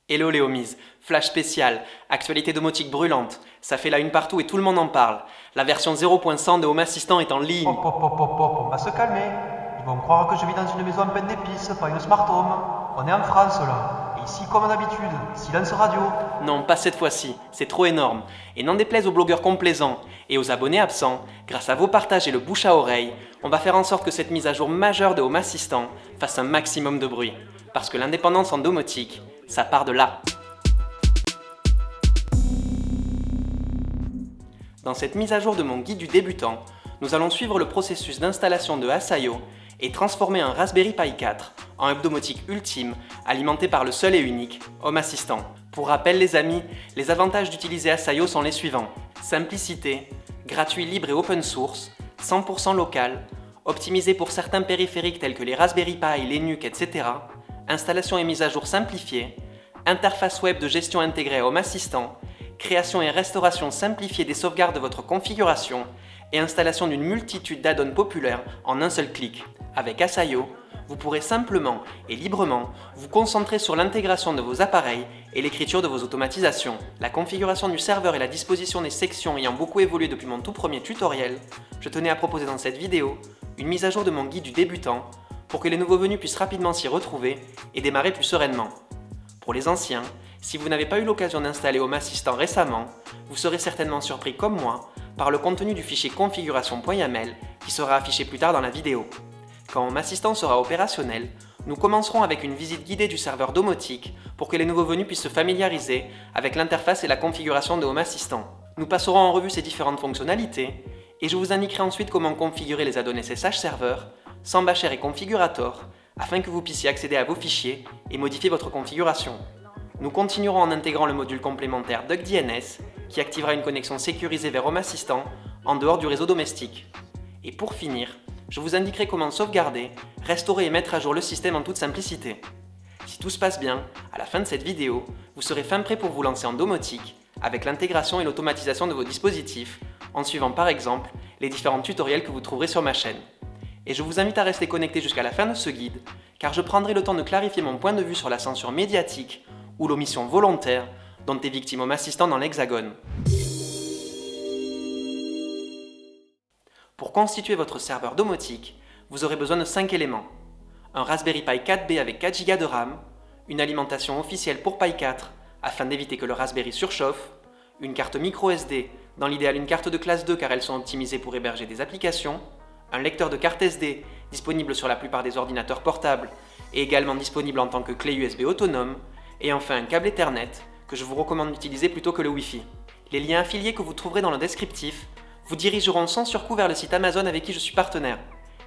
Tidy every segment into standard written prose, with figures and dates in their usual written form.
Hello Léomise, flash spécial, actualité domotique brûlante, ça fait la une partout et tout le monde en parle. La version 0.100 de Home Assistant est en ligne. Hop, hop, hop, hop, hop, on va se calmer. Ils vont croire que je vis dans une maison en peine d'épices, pas une smart home. On est en France là. Et ici, comme d'habitude, silence radio. Non, pas cette fois-ci, c'est trop énorme. Et n'en déplaise aux blogueurs complaisants et aux abonnés absents, grâce à vos partages et le bouche à oreille, on va faire en sorte que cette mise à jour majeure de Home Assistant fasse un maximum de bruit. Parce que l'indépendance en domotique, ça part de là. Dans cette mise à jour de mon guide du débutant, nous allons suivre le processus d'installation de Asayo et transformer un Raspberry Pi 4 en hub domotique ultime alimenté par le seul et unique Home Assistant. Pour rappel les amis, les avantages d'utiliser Asayo sont les suivants. Simplicité, gratuit, libre et open source, 100% local, optimisé pour certains périphériques tels que les Raspberry Pi, les NUC, etc. Installation et mise à jour simplifiée, interface web de gestion intégrée à Home Assistant, création et restauration simplifiée des sauvegardes de votre configuration et installation d'une multitude d'add-ons populaires en un seul clic. Avec Asayo, vous pourrez simplement et librement vous concentrer sur l'intégration de vos appareils et l'écriture de vos automatisations. La configuration du serveur et la disposition des sections ayant beaucoup évolué depuis mon tout premier tutoriel, je tenais à proposer dans cette vidéo une mise à jour de mon guide du débutant pour que les nouveaux venus puissent rapidement s'y retrouver et démarrer plus sereinement. Pour les anciens, si vous n'avez pas eu l'occasion d'installer Home Assistant récemment, vous serez certainement surpris comme moi par le contenu du fichier configuration.yaml qui sera affiché plus tard dans la vidéo. Quand Home Assistant sera opérationnel, nous commencerons avec une visite guidée du serveur domotique pour que les nouveaux venus puissent se familiariser avec l'interface et la configuration de Home Assistant. Nous passerons en revue ces différentes fonctionnalités et je vous indiquerai ensuite comment configurer les add-ons SSH Server, Sambasher et Configurator afin que vous puissiez accéder à vos fichiers et modifier votre configuration. Nous continuerons en intégrant le module complémentaire DuckDNS qui activera une connexion sécurisée vers Home Assistant en dehors du réseau domestique. Et pour finir, je vous indiquerai comment sauvegarder, restaurer et mettre à jour le système en toute simplicité. Si tout se passe bien, à la fin de cette vidéo, vous serez fin prêt pour vous lancer en domotique avec l'intégration et l'automatisation de vos dispositifs en suivant par exemple les différents tutoriels que vous trouverez sur ma chaîne. Et je vous invite à rester connecté jusqu'à la fin de ce guide car je prendrai le temps de clarifier mon point de vue sur la censure médiatique ou l'omission volontaire dont est victime Home Assistant dans l'Hexagone. Pour constituer votre serveur domotique, vous aurez besoin de 5 éléments. Un Raspberry Pi 4B avec 4 Go de RAM, une alimentation officielle pour Pi 4 afin d'éviter que le Raspberry surchauffe, une carte micro SD, dans l'idéal une carte de classe 2 car elles sont optimisées pour héberger des applications, un lecteur de carte SD disponible sur la plupart des ordinateurs portables et également disponible en tant que clé USB autonome, et enfin un câble Ethernet que je vous recommande d'utiliser plutôt que le Wi-Fi. Les liens affiliés que vous trouverez dans le descriptif vous dirigeront sans surcoût vers le site Amazon avec qui je suis partenaire.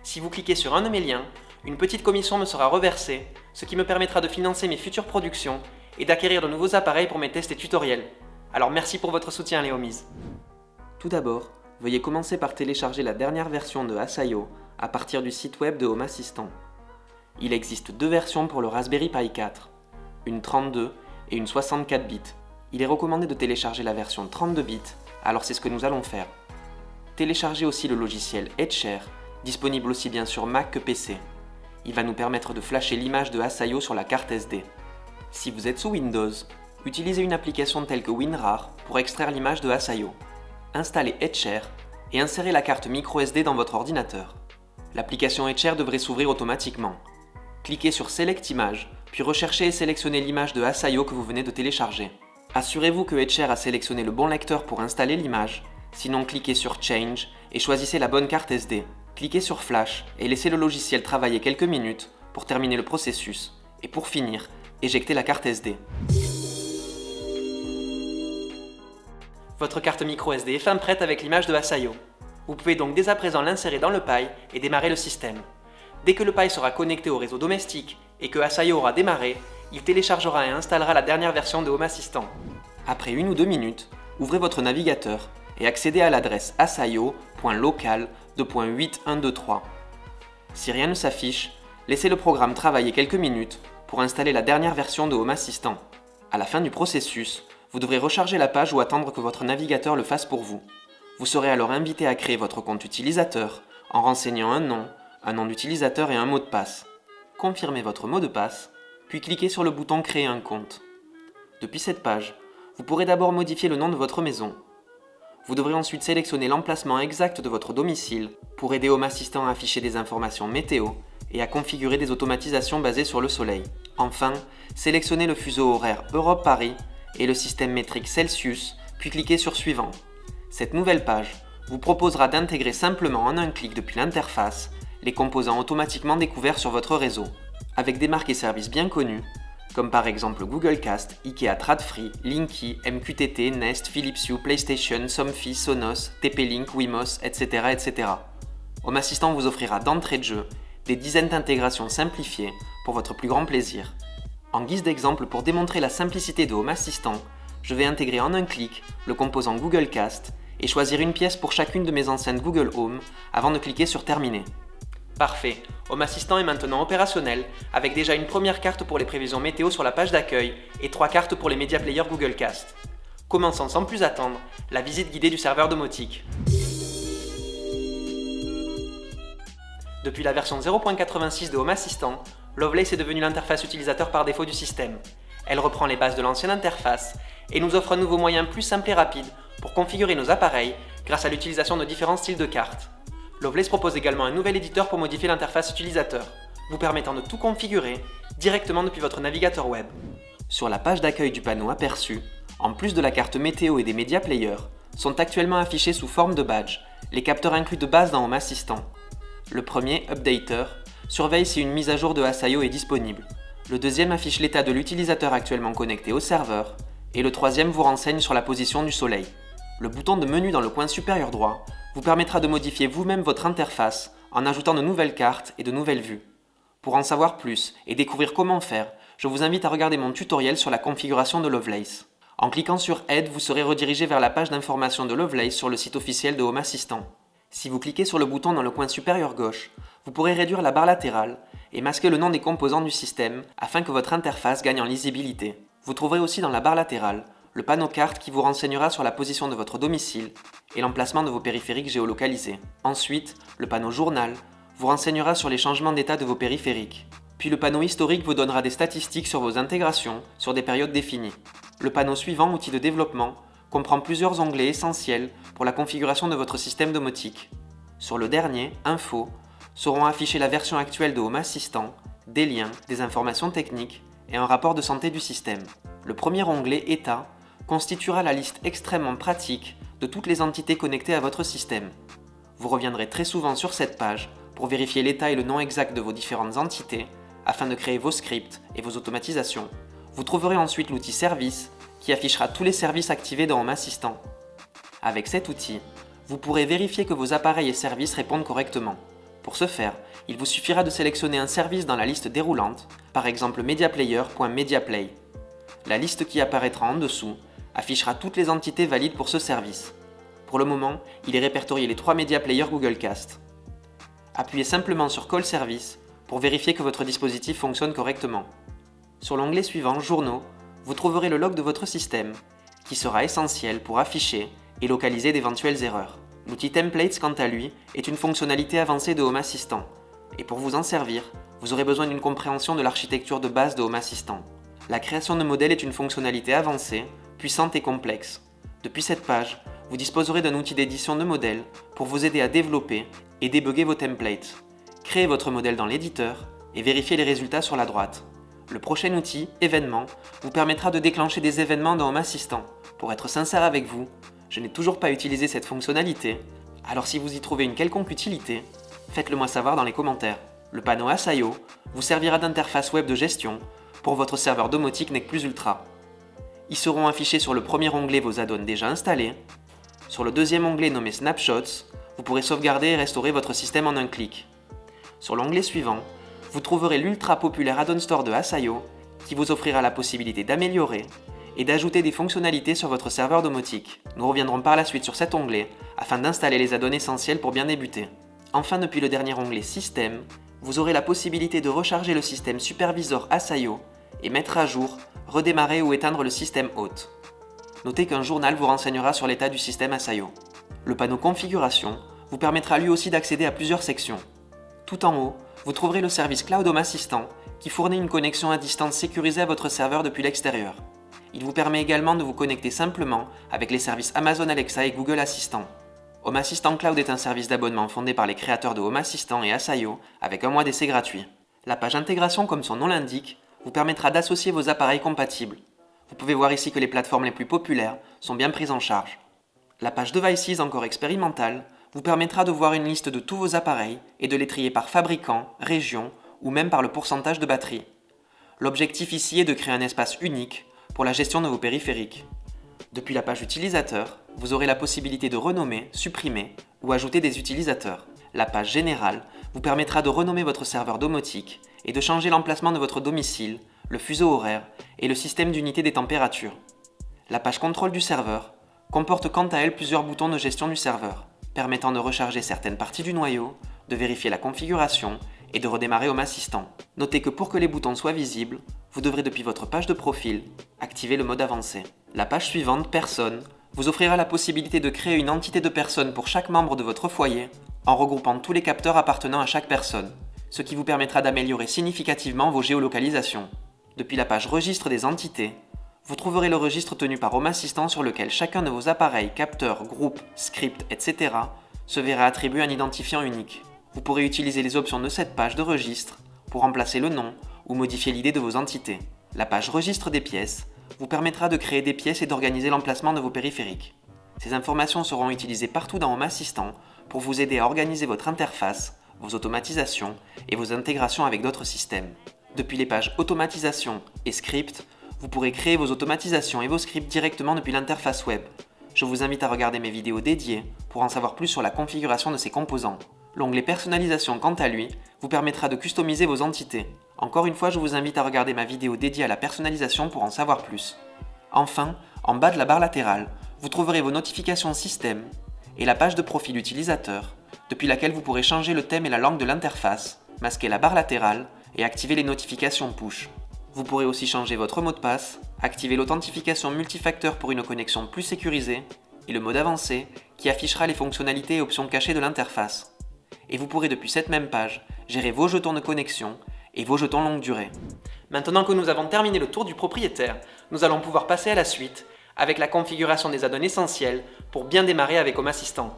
Si vous cliquez sur un de mes liens, une petite commission me sera reversée, ce qui me permettra de financer mes futures productions et d'acquérir de nouveaux appareils pour mes tests et tutoriels. Alors merci pour votre soutien les homies. Tout d'abord, veuillez commencer par télécharger la dernière version de Asayo à partir du site web de Home Assistant. Il existe deux versions pour le Raspberry Pi 4, une 32 et une 64 bits. Il est recommandé de télécharger la version 32 bits, alors c'est ce que nous allons faire. Téléchargez aussi le logiciel Etcher, disponible aussi bien sur Mac que PC. Il va nous permettre de flasher l'image de Asayo sur la carte SD. Si vous êtes sous Windows, utilisez une application telle que WinRAR pour extraire l'image de Asayo. Installez Etcher et insérez la carte micro SD dans votre ordinateur. L'application Etcher devrait s'ouvrir automatiquement. Cliquez sur Select Image, puis recherchez et sélectionnez l'image de Asayo que vous venez de télécharger. Assurez-vous que Etcher a sélectionné le bon lecteur pour installer l'image, sinon cliquez sur Change et choisissez la bonne carte SD. Cliquez sur Flash et laissez le logiciel travailler quelques minutes pour terminer le processus, et pour finir, éjectez la carte SD. Votre carte micro SD est fin prête avec l'image de Asayo. Vous pouvez donc dès à présent l'insérer dans le Pi et démarrer le système. Dès que le Pi sera connecté au réseau domestique et que Asayo aura démarré, il téléchargera et installera la dernière version de Home Assistant. Après 1 ou 2 minutes, ouvrez votre navigateur et accédez à l'adresse asayo.local.8.1.2.3. Si rien ne s'affiche, laissez le programme travailler quelques minutes pour installer la dernière version de Home Assistant. À la fin du processus, vous devrez recharger la page ou attendre que votre navigateur le fasse pour vous. Vous serez alors invité à créer votre compte utilisateur en renseignant un nom d'utilisateur et un mot de passe. Confirmez votre mot de passe, puis cliquez sur le bouton Créer un compte. Depuis cette page, vous pourrez d'abord modifier le nom de votre maison. Vous devrez ensuite sélectionner l'emplacement exact de votre domicile pour aider Home Assistant à afficher des informations météo et à configurer des automatisations basées sur le soleil. Enfin, sélectionnez le fuseau horaire Europe-Paris et le système métrique Celsius, puis cliquez sur Suivant. Cette nouvelle page vous proposera d'intégrer simplement en un clic depuis l'interface les composants automatiquement découverts sur votre réseau, avec des marques et services bien connus, comme par exemple Google Cast, IKEA Tradfree, Linky, MQTT, Nest, Philips Hue, PlayStation, Somfy, Sonos, TP-Link, Wimos, etc., etc. Home Assistant vous offrira d'entrée de jeu des dizaines d'intégrations simplifiées pour votre plus grand plaisir. En guise d'exemple pour démontrer la simplicité de Home Assistant, je vais intégrer en un clic le composant Google Cast et choisir une pièce pour chacune de mes enceintes Google Home avant de cliquer sur Terminer. Parfait, Home Assistant est maintenant opérationnel avec déjà une première carte pour les prévisions météo sur la page d'accueil et 3 cartes pour les média players Google Cast. Commençons sans plus attendre la visite guidée du serveur domotique. Depuis la version 0.86 de Home Assistant, Lovelace est devenue l'interface utilisateur par défaut du système. Elle reprend les bases de l'ancienne interface et nous offre un nouveau moyen plus simple et rapide pour configurer nos appareils grâce à l'utilisation de différents styles de cartes. Lovelace propose également un nouvel éditeur pour modifier l'interface utilisateur, vous permettant de tout configurer directement depuis votre navigateur web. Sur la page d'accueil du panneau aperçu, en plus de la carte météo et des média players, sont actuellement affichés sous forme de badge les capteurs inclus de base dans Home Assistant. Le premier, Updater, surveille si une mise à jour de Hasayo est disponible. Le deuxième affiche l'état de l'utilisateur actuellement connecté au serveur. Et le troisième vous renseigne sur la position du soleil. Le bouton de menu dans le coin supérieur droit vous permettra de modifier vous-même votre interface en ajoutant de nouvelles cartes et de nouvelles vues. Pour en savoir plus et découvrir comment faire, je vous invite à regarder mon tutoriel sur la configuration de Lovelace. En cliquant sur Aide, vous serez redirigé vers la page d'information de Lovelace sur le site officiel de Home Assistant. Si vous cliquez sur le bouton dans le coin supérieur gauche, vous pourrez réduire la barre latérale et masquer le nom des composants du système afin que votre interface gagne en lisibilité. Vous trouverez aussi dans la barre latérale le panneau carte qui vous renseignera sur la position de votre domicile et l'emplacement de vos périphériques géolocalisés. Ensuite, le panneau journal vous renseignera sur les changements d'état de vos périphériques. Puis le panneau historique vous donnera des statistiques sur vos intégrations sur des périodes définies. Le panneau suivant, outils de développement, comprend plusieurs onglets essentiels pour la configuration de votre système domotique. Sur le dernier, Info, seront affichées la version actuelle de Home Assistant, des liens, des informations techniques et un rapport de santé du système. Le premier onglet État constituera la liste extrêmement pratique de toutes les entités connectées à votre système. Vous reviendrez très souvent sur cette page pour vérifier l'état et le nom exact de vos différentes entités afin de créer vos scripts et vos automatisations. Vous trouverez ensuite l'outil Service qui affichera tous les services activés dans Home Assistant. Avec cet outil, vous pourrez vérifier que vos appareils et services répondent correctement. Pour ce faire, il vous suffira de sélectionner un service dans la liste déroulante, par exemple mediaplayer.mediaplay. La liste qui apparaîtra en dessous affichera toutes les entités valides pour ce service. Pour le moment, il est répertorié les 3 média players Google Cast. Appuyez simplement sur Call Service pour vérifier que votre dispositif fonctionne correctement. Sur l'onglet suivant, Journaux, vous trouverez le log de votre système, qui sera essentiel pour afficher et localiser d'éventuelles erreurs. L'outil Templates, quant à lui, est une fonctionnalité avancée de Home Assistant, et pour vous en servir, vous aurez besoin d'une compréhension de l'architecture de base de Home Assistant. La création de modèles est une fonctionnalité avancée, puissante et complexe. Depuis cette page, vous disposerez d'un outil d'édition de modèles pour vous aider à développer et débugger vos templates. Créez votre modèle dans l'éditeur et vérifiez les résultats sur la droite. Le prochain outil, Événements, vous permettra de déclencher des événements dans Home Assistant. Pour être sincère avec vous, je n'ai toujours pas utilisé cette fonctionnalité, alors si vous y trouvez une quelconque utilité, faites-le moi savoir dans les commentaires. Le panneau Hasayo vous servira d'interface web de gestion pour votre serveur domotique NEC Plus Ultra. Y seront affichés sur le premier onglet vos add-ons déjà installés. Sur le deuxième onglet nommé Snapshots, vous pourrez sauvegarder et restaurer votre système en un clic. Sur l'onglet suivant, vous trouverez l'ultra populaire Add-on Store de Hasayo qui vous offrira la possibilité d'améliorer et d'ajouter des fonctionnalités sur votre serveur domotique. Nous reviendrons par la suite sur cet onglet afin d'installer les add-ons essentiels pour bien débuter. Enfin, depuis le dernier onglet Système, vous aurez la possibilité de recharger le système Supervisor Hasayo et mettre à jour, redémarrer ou éteindre le système hôte. Notez qu'un journal vous renseignera sur l'état du système Hasayo. Le panneau Configuration vous permettra lui aussi d'accéder à plusieurs sections. Tout en haut, vous trouverez le service Cloud Home Assistant qui fournit une connexion à distance sécurisée à votre serveur depuis l'extérieur. Il vous permet également de vous connecter simplement avec les services Amazon Alexa et Google Assistant. Home Assistant Cloud est un service d'abonnement fondé par les créateurs de Home Assistant et Asayo avec un mois d'essai gratuit. La page intégration, comme son nom l'indique, vous permettra d'associer vos appareils compatibles. Vous pouvez voir ici que les plateformes les plus populaires sont bien prises en charge. La page Devices, encore expérimentale, vous permettra de voir une liste de tous vos appareils et de les trier par fabricant, région ou même par le pourcentage de batterie. L'objectif ici est de créer un espace unique pour la gestion de vos périphériques. Depuis la page utilisateur, vous aurez la possibilité de renommer, supprimer ou ajouter des utilisateurs. La page générale vous permettra de renommer votre serveur domotique et de changer l'emplacement de votre domicile, le fuseau horaire et le système d'unité des températures. La page contrôle du serveur comporte quant à elle plusieurs boutons de gestion du serveur, permettant de recharger certaines parties du noyau, de vérifier la configuration et de redémarrer Home Assistant. Notez que pour que les boutons soient visibles, vous devrez depuis votre page de profil activer le mode avancé. La page suivante, Personnes, vous offrira la possibilité de créer une entité de personne pour chaque membre de votre foyer en regroupant tous les capteurs appartenant à chaque personne, ce qui vous permettra d'améliorer significativement vos géolocalisations. Depuis la page Registre des entités, vous trouverez le registre tenu par Home Assistant sur lequel chacun de vos appareils, capteurs, groupes, scripts, etc. se verra attribuer un identifiant unique. Vous pourrez utiliser les options de cette page de registre pour remplacer le nom ou modifier l'idée de vos entités. La page Registre des pièces vous permettra de créer des pièces et d'organiser l'emplacement de vos périphériques. Ces informations seront utilisées partout dans Home Assistant pour vous aider à organiser votre interface, vos automatisations et vos intégrations avec d'autres systèmes. Depuis les pages Automatisation et Script, vous pourrez créer vos automatisations et vos scripts directement depuis l'interface web. Je vous invite à regarder mes vidéos dédiées pour en savoir plus sur la configuration de ces composants. L'onglet Personnalisation, quant à lui, vous permettra de customiser vos entités. Encore une fois, je vous invite à regarder ma vidéo dédiée à la personnalisation pour en savoir plus. Enfin, en bas de la barre latérale, vous trouverez vos notifications système et la page de profil utilisateur, depuis laquelle vous pourrez changer le thème et la langue de l'interface, masquer la barre latérale et activer les notifications push. Vous pourrez aussi changer votre mot de passe, activer l'authentification multifacteur pour une connexion plus sécurisée et le mode avancé qui affichera les fonctionnalités et options cachées de l'interface. Et vous pourrez depuis cette même page gérer vos jetons de connexion et vos jetons longue durée. Maintenant que nous avons terminé le tour du propriétaire, nous allons pouvoir passer à la suite avec la configuration des add-ons essentiels pour bien démarrer avec Home Assistant.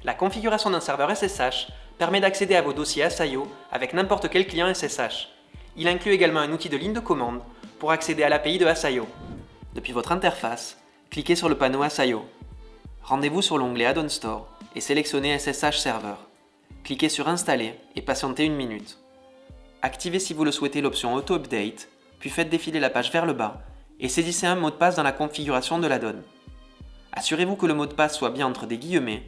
La configuration d'un serveur SSH permet d'accéder à vos dossiers Asayo avec n'importe quel client SSH. Il inclut également un outil de ligne de commande pour accéder à l'API de Asayo. Depuis votre interface, cliquez sur le panneau Asayo. Rendez-vous sur l'onglet Add-on Store et sélectionnez SSH Server. Cliquez sur Installer et patientez une minute. Activez si vous le souhaitez l'option Auto Update, puis faites défiler la page vers le bas et saisissez un mot de passe dans la configuration de l'add-on. Assurez-vous que le mot de passe soit bien entre des guillemets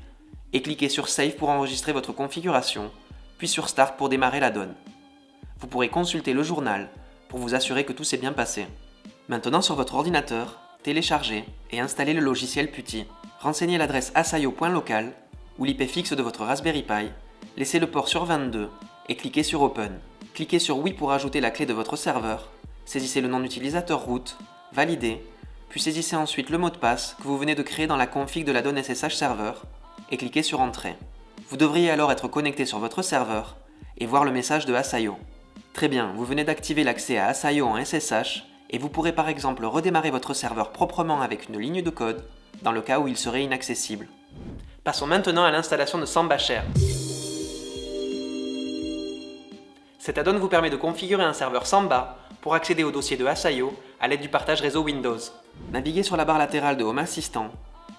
et cliquez sur Save pour enregistrer votre configuration, puis sur Start pour démarrer l'add-on. Vous pourrez consulter le journal pour vous assurer que tout s'est bien passé. Maintenant sur votre ordinateur, téléchargez et installez le logiciel PuTTY. Renseignez l'adresse asayo.local ou l'IP fixe de votre Raspberry Pi, laissez le port sur 22 et cliquez sur Open. Cliquez sur Oui pour ajouter la clé de votre serveur, saisissez le nom d'utilisateur root, validez, puis saisissez ensuite le mot de passe que vous venez de créer dans la config de l'add-on SSH Server et cliquez sur Entrée. Vous devriez alors être connecté sur votre serveur et voir le message de Asayo. Très bien, vous venez d'activer l'accès à Asayo en SSH et vous pourrez par exemple redémarrer votre serveur proprement avec une ligne de code dans le cas où il serait inaccessible. Passons maintenant à l'installation de Samba Share. Cet add-on vous permet de configurer un serveur Samba pour accéder au dossier de Asayo à l'aide du partage réseau Windows. Naviguez sur la barre latérale de Home Assistant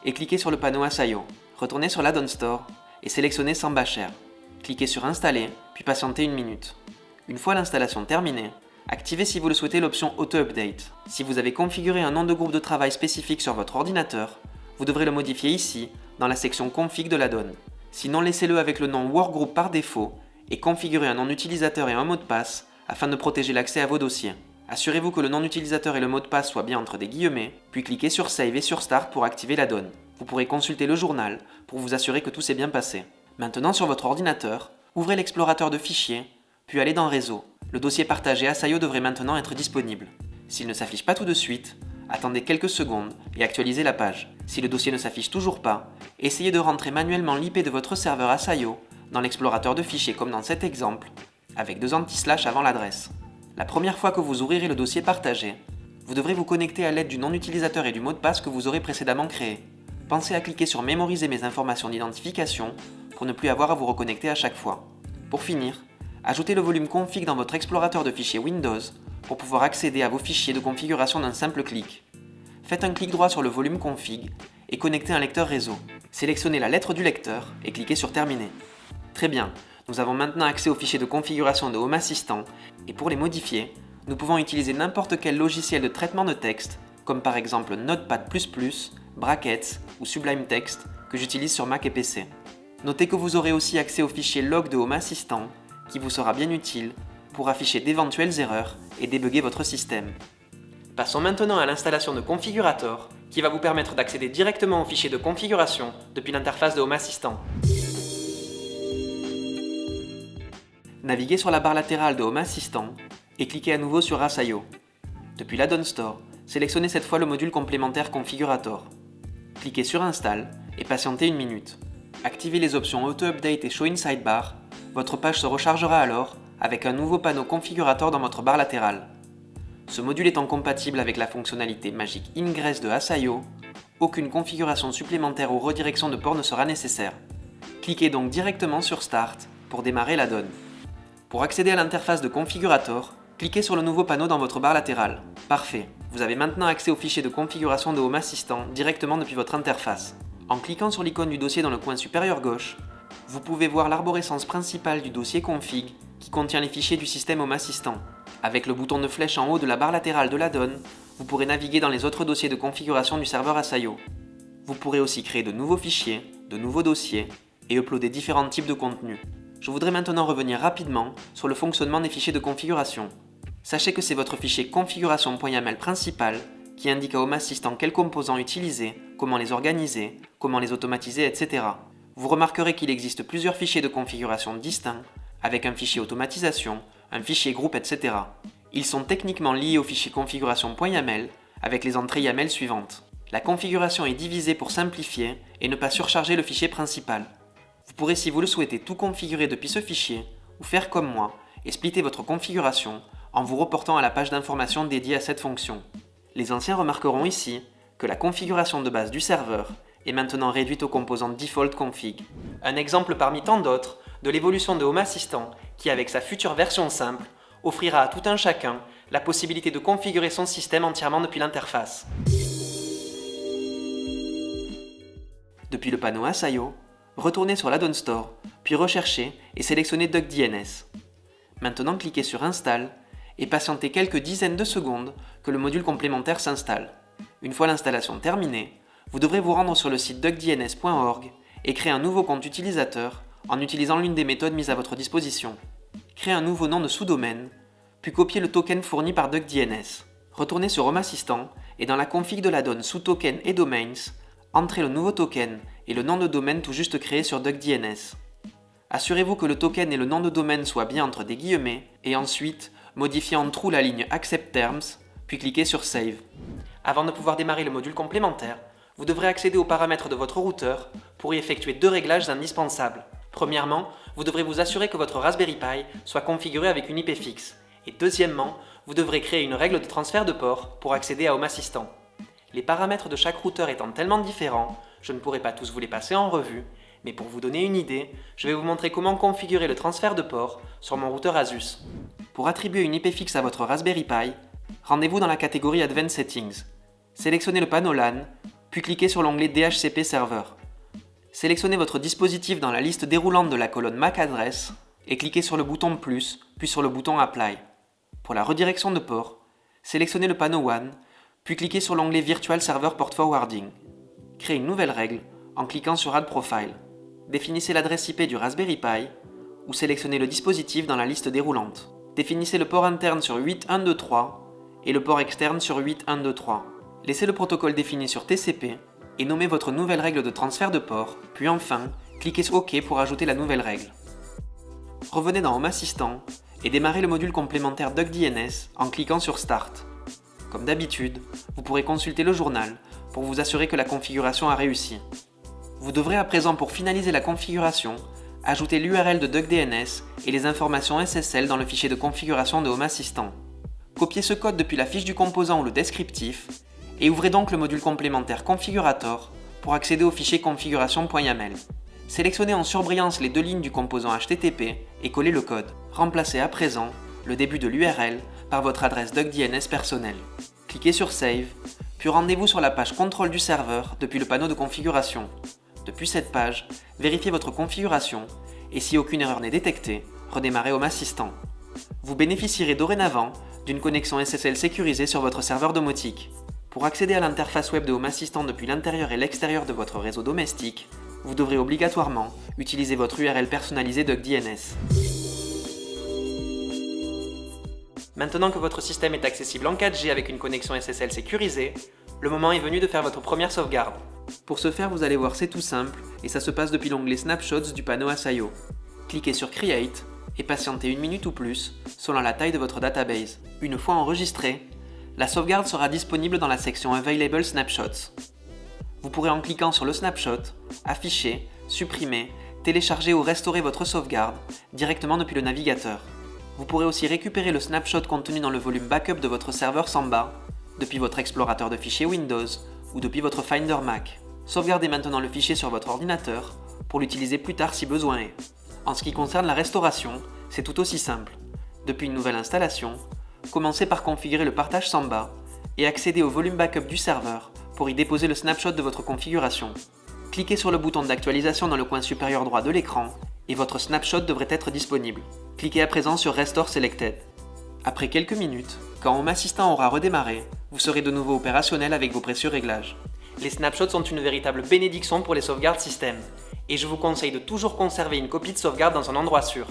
et cliquez sur le panneau Asayo. Retournez sur l'Add-on Store et sélectionnez Samba Share. Cliquez sur Installer, puis patientez une minute. Une fois l'installation terminée, activez si vous le souhaitez l'option Auto Update. Si vous avez configuré un nom de groupe de travail spécifique sur votre ordinateur, vous devrez le modifier ici, dans la section Config de l'add-on. Sinon, laissez-le avec le nom Workgroup par défaut et configurez un nom d'utilisateur et un mot de passe afin de protéger l'accès à vos dossiers. Assurez-vous que le nom d'utilisateur et le mot de passe soient bien entre des guillemets, puis cliquez sur Save et sur Start pour activer l'add-on. Vous pourrez consulter le journal pour vous assurer que tout s'est bien passé. Maintenant, sur votre ordinateur, ouvrez l'explorateur de fichiers, puis allez dans Réseau. Le dossier partagé Asayo devrait maintenant être disponible. S'il ne s'affiche pas tout de suite, attendez quelques secondes et actualisez la page. Si le dossier ne s'affiche toujours pas, essayez de rentrer manuellement l'IP de votre serveur Asayo dans l'explorateur de fichiers comme dans cet exemple, avec 2 anti-slash avant l'adresse. La première fois que vous ouvrirez le dossier partagé, vous devrez vous connecter à l'aide du nom d'utilisateur et du mot de passe que vous aurez précédemment créé. Pensez à cliquer sur Mémoriser mes informations d'identification pour ne plus avoir à vous reconnecter à chaque fois. Pour finir, ajoutez le volume config dans votre explorateur de fichiers Windows pour pouvoir accéder à vos fichiers de configuration d'un simple clic. Faites un clic droit sur le volume config et connectez un lecteur réseau. Sélectionnez la lettre du lecteur et cliquez sur Terminer. Très bien, nous avons maintenant accès aux fichiers de configuration de Home Assistant et pour les modifier, nous pouvons utiliser n'importe quel logiciel de traitement de texte, comme par exemple Notepad++, Brackets ou Sublime Text que j'utilise sur Mac et PC. Notez que vous aurez aussi accès au fichier log de Home Assistant qui vous sera bien utile pour afficher d'éventuelles erreurs et débugger votre système. Passons maintenant à l'installation de Configurator qui va vous permettre d'accéder directement aux fichiers de configuration depuis l'interface de Home Assistant. Naviguez sur la barre latérale de Home Assistant et cliquez à nouveau sur Asayo. Depuis l'Add-on Store, sélectionnez cette fois le module complémentaire Configurator. Cliquez sur Install et patientez une minute. Activez les options Auto Update et Show in Sidebar. Votre page se rechargera alors avec un nouveau panneau Configurator dans votre barre latérale. Ce module étant compatible avec la fonctionnalité magique Ingress de Asayo, aucune configuration supplémentaire ou redirection de port ne sera nécessaire. Cliquez donc directement sur Start pour démarrer l'add-on. Pour accéder à l'interface de Configurator, cliquez sur le nouveau panneau dans votre barre latérale. Parfait, vous avez maintenant accès au fichier de configuration de Home Assistant directement depuis votre interface. En cliquant sur l'icône du dossier dans le coin supérieur gauche, vous pouvez voir l'arborescence principale du dossier config qui contient les fichiers du système Home Assistant. Avec le bouton de flèche en haut de la barre latérale de l'add-on, vous pourrez naviguer dans les autres dossiers de configuration du serveur Asayo. Vous pourrez aussi créer de nouveaux fichiers, de nouveaux dossiers et uploader différents types de contenus. Je voudrais maintenant revenir rapidement sur le fonctionnement des fichiers de configuration. Sachez que c'est votre fichier configuration.yaml principal qui indique à Home Assistant quels composants utiliser, comment les organiser, comment les automatiser, etc. Vous remarquerez qu'il existe plusieurs fichiers de configuration distincts, avec un fichier automatisation, un fichier groupe, etc. Ils sont techniquement liés au fichier configuration.yaml avec les entrées YAML suivantes. La configuration est divisée pour simplifier et ne pas surcharger le fichier principal. Vous pourrez, si vous le souhaitez, tout configurer depuis ce fichier, ou faire comme moi, et splitter votre configuration en vous reportant à la page d'information dédiée à cette fonction. Les anciens remarqueront ici que la configuration de base du serveur est maintenant réduite aux composantes default config. Un exemple parmi tant d'autres de l'évolution de Home Assistant qui, avec sa future version simple, offrira à tout un chacun la possibilité de configurer son système entièrement depuis l'interface. Depuis le panneau Asayo, retournez sur l'Add-on Store, puis recherchez et sélectionnez DuckDNS. Maintenant cliquez sur Install et patientez quelques dizaines de secondes que le module complémentaire s'installe. Une fois l'installation terminée, vous devrez vous rendre sur le site duckdns.org et créer un nouveau compte utilisateur en utilisant l'une des méthodes mises à votre disposition. Créez un nouveau nom de sous-domaine, puis copiez le token fourni par DuckDNS. Retournez sur Home Assistant et dans la config de l'add-on sous token et domains, entrez le nouveau token et le nom de domaine tout juste créé sur DuckDNS. Assurez-vous que le token et le nom de domaine soient bien entre des guillemets et ensuite modifiez en true la ligne Accept Terms, puis cliquez sur Save. Avant de pouvoir démarrer le module complémentaire, vous devrez accéder aux paramètres de votre routeur pour y effectuer deux réglages indispensables. Premièrement, vous devrez vous assurer que votre Raspberry Pi soit configuré avec une IP fixe. Et deuxièmement, vous devrez créer une règle de transfert de port pour accéder à Home Assistant. Les paramètres de chaque routeur étant tellement différents, je ne pourrai pas tous vous les passer en revue, mais pour vous donner une idée, je vais vous montrer comment configurer le transfert de port sur mon routeur Asus. Pour attribuer une IP fixe à votre Raspberry Pi, rendez-vous dans la catégorie Advanced Settings. Sélectionnez le panneau LAN, puis cliquez sur l'onglet DHCP Server. Sélectionnez votre dispositif dans la liste déroulante de la colonne MAC Address et cliquez sur le bouton plus, puis sur le bouton Apply. Pour la redirection de port, sélectionnez le panneau WAN, puis cliquez sur l'onglet Virtual Server Port Forwarding. Créez une nouvelle règle en cliquant sur Add Profile. Définissez l'adresse IP du Raspberry Pi ou sélectionnez le dispositif dans la liste déroulante. Définissez le port interne sur 8.1.2.3 et le port externe sur 8.1.2.3. Laissez le protocole défini sur TCP et nommez votre nouvelle règle de transfert de port, puis enfin, cliquez sur OK pour ajouter la nouvelle règle. Revenez dans Home Assistant et démarrez le module complémentaire DuckDNS en cliquant sur Start. Comme d'habitude, vous pourrez consulter le journal pour vous assurer que la configuration a réussi. Vous devrez à présent, pour finaliser la configuration, ajouter l'URL de DuckDNS et les informations SSL dans le fichier de configuration de Home Assistant. copiez ce code depuis la fiche du composant ou le descriptif et ouvrez donc le module complémentaire Configurator pour accéder au fichier configuration.yaml. Sélectionnez en surbrillance les deux lignes du composant HTTP et collez le code. Remplacez à présent le début de l'URL par votre adresse DuckDNS personnelle. Cliquez sur Save, puis rendez-vous sur la page Contrôle du serveur depuis le panneau de configuration. Depuis cette page, vérifiez votre configuration et si aucune erreur n'est détectée, redémarrez Home Assistant. Vous bénéficierez dorénavant d'une connexion SSL sécurisée sur votre serveur domotique. Pour accéder à l'interface web de Home Assistant depuis l'intérieur et l'extérieur de votre réseau domestique, vous devrez obligatoirement utiliser votre URL personnalisée DuckDNS. Maintenant que votre système est accessible en 4G avec une connexion SSL sécurisée, le moment est venu de faire votre première sauvegarde. Pour ce faire, vous allez voir, c'est tout simple et ça se passe depuis l'onglet Snapshots du panneau Asayo. Cliquez sur Create et patientez 1 minute ou plus selon la taille de votre database. Une fois enregistrée, la sauvegarde sera disponible dans la section Available Snapshots. Vous pourrez en cliquant sur le snapshot, afficher, supprimer, télécharger ou restaurer votre sauvegarde directement depuis le navigateur. Vous pourrez aussi récupérer le snapshot contenu dans le volume backup de votre serveur Samba, depuis votre explorateur de fichiers Windows ou depuis votre Finder Mac. Sauvegardez maintenant le fichier sur votre ordinateur pour l'utiliser plus tard si besoin est. En ce qui concerne la restauration, c'est tout aussi simple. Depuis une nouvelle installation, commencez par configurer le partage Samba et accédez au volume backup du serveur pour y déposer le snapshot de votre configuration. Cliquez sur le bouton d'actualisation dans le coin supérieur droit de l'écran et votre snapshot devrait être disponible. Cliquez à présent sur Restore Selected. Après quelques minutes, quand Home Assistant aura redémarré, vous serez de nouveau opérationnel avec vos précieux réglages. Les snapshots sont une véritable bénédiction pour les sauvegardes système, et je vous conseille de toujours conserver une copie de sauvegarde dans un endroit sûr.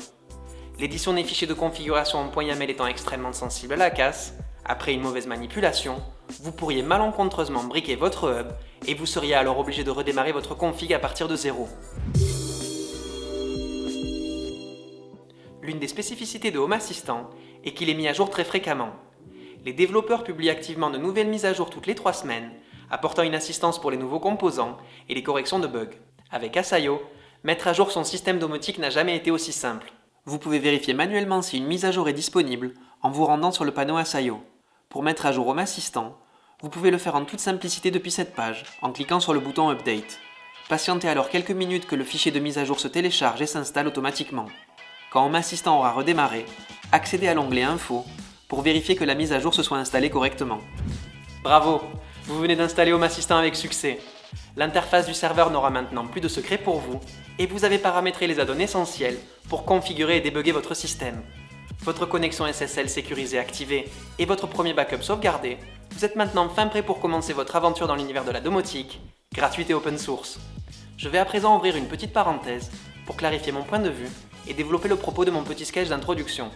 L'édition des fichiers de configuration en .yaml étant extrêmement sensible à la casse, après une mauvaise manipulation, vous pourriez malencontreusement briquer votre hub et vous seriez alors obligé de redémarrer votre config à partir de zéro. L'une des spécificités de Home Assistant est qu'il est mis à jour très fréquemment. Les développeurs publient activement de nouvelles mises à jour toutes les 3 semaines, apportant une assistance pour les nouveaux composants et les corrections de bugs. Avec Asayo, mettre à jour son système domotique n'a jamais été aussi simple. Vous pouvez vérifier manuellement si une mise à jour est disponible en vous rendant sur le panneau Asayo. Pour mettre à jour Home Assistant, vous pouvez le faire en toute simplicité depuis cette page, en cliquant sur le bouton Update. Patientez alors quelques minutes que le fichier de mise à jour se télécharge et s'installe automatiquement. Quand Home Assistant aura redémarré, accédez à l'onglet Info pour vérifier que la mise à jour se soit installée correctement. Bravo, vous venez d'installer Home Assistant avec succès. L'interface du serveur n'aura maintenant plus de secret pour vous et vous avez paramétré les add-ons essentiels pour configurer et débugger votre système. Votre connexion SSL sécurisée activée et votre premier backup sauvegardé, vous êtes maintenant fin prêt pour commencer votre aventure dans l'univers de la domotique, gratuite et open source. Je vais à présent ouvrir une petite parenthèse pour clarifier mon point de vue et développer le propos de mon petit sketch d'introduction.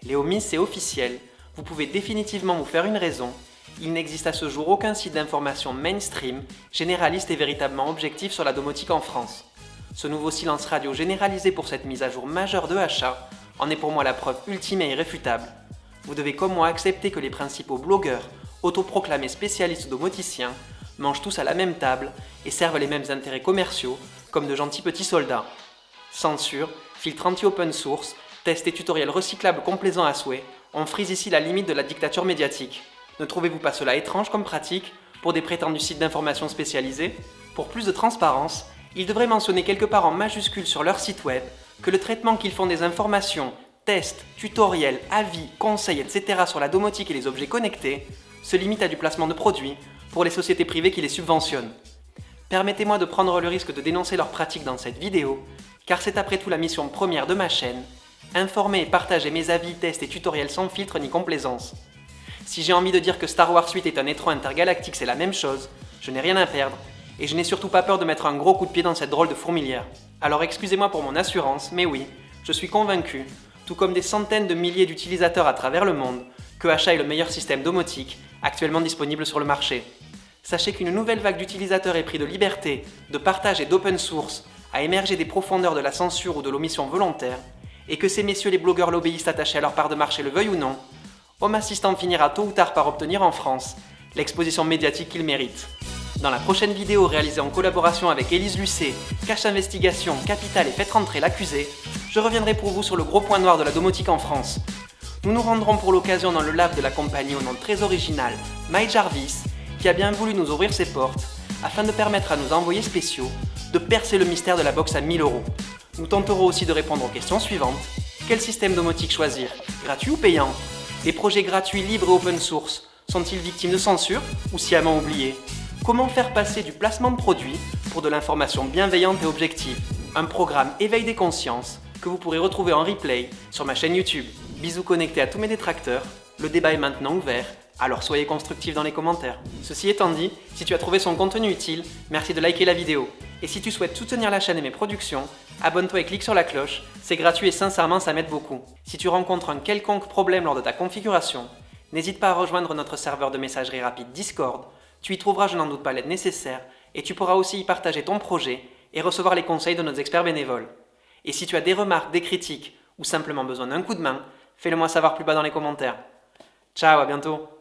Les homies, c'est officiel, vous pouvez définitivement vous faire une raison, il n'existe à ce jour aucun site d'information mainstream, généraliste et véritablement objectif sur la domotique en France. Ce nouveau silence radio généralisé pour cette mise à jour majeure de HA en est pour moi la preuve ultime et irréfutable. Vous devez comme moi accepter que les principaux blogueurs, autoproclamés spécialistes domoticiens, mangent tous à la même table et servent les mêmes intérêts commerciaux comme de gentils petits soldats. Censure, filtre anti-open source, tests et tutoriels recyclables complaisants à souhait, on frise ici la limite de la dictature médiatique. Ne trouvez-vous pas cela étrange comme pratique pour des prétendus sites d'information spécialisés? Pour plus de transparence, ils devraient mentionner quelque part en majuscule sur leur site web que le traitement qu'ils font des informations, tests, tutoriels, avis, conseils, etc. sur la domotique et les objets connectés se limite à du placement de produits pour les sociétés privées qui les subventionnent. Permettez-moi de prendre le risque de dénoncer leurs pratiques dans cette vidéo, car c'est après tout la mission première de ma chaîne, informer et partager mes avis, tests et tutoriels sans filtre ni complaisance. Si j'ai envie de dire que Star Wars 8 est un étron intergalactique, c'est la même chose, je n'ai rien à perdre, et je n'ai surtout pas peur de mettre un gros coup de pied dans cette drôle de fourmilière. Alors excusez-moi pour mon assurance, mais oui, je suis convaincu, tout comme des centaines de milliers d'utilisateurs à travers le monde, que HA est le meilleur système domotique actuellement disponible sur le marché. Sachez qu'une nouvelle vague d'utilisateurs épris de liberté, de partage et d'open source a émergé des profondeurs de la censure ou de l'omission volontaire, et que ces messieurs les blogueurs lobbyistes attachés à leur part de marché le veuillent ou non, Home Assistant finira tôt ou tard par obtenir en France l'exposition médiatique qu'il mérite. Dans la prochaine vidéo réalisée en collaboration avec Élise Lucet, Cache Investigation, Capital et Faites Rentrer l'Accusé, je reviendrai pour vous sur le gros point noir de la domotique en France. Nous nous rendrons pour l'occasion dans le lab de la compagnie au nom très original My Jarvis, qui a bien voulu nous ouvrir ses portes afin de permettre à nos envoyés spéciaux de percer le mystère de la box à 1000 €. Nous tenterons aussi de répondre aux questions suivantes. Quel système domotique choisir? Gratuit ou payant? Les projets gratuits, libres et open source sont-ils victimes de censure ou sciemment oubliés? Comment faire passer du placement de produits pour de l'information bienveillante et objective? Un programme éveil des consciences que vous pourrez retrouver en replay sur ma chaîne YouTube. Bisous connectés à tous mes détracteurs, le débat est maintenant ouvert, alors soyez constructifs dans les commentaires. Ceci étant dit, si tu as trouvé son contenu utile, merci de liker la vidéo. Et si tu souhaites soutenir la chaîne et mes productions, abonne-toi et clique sur la cloche, c'est gratuit et sincèrement ça m'aide beaucoup. Si tu rencontres un quelconque problème lors de ta configuration, n'hésite pas à rejoindre notre serveur de messagerie rapide Discord, tu y trouveras je n'en doute pas l'aide nécessaire, et tu pourras aussi y partager ton projet et recevoir les conseils de nos experts bénévoles. Et si tu as des remarques, des critiques ou simplement besoin d'un coup de main, fais-le moi savoir plus bas dans les commentaires. Ciao, à bientôt!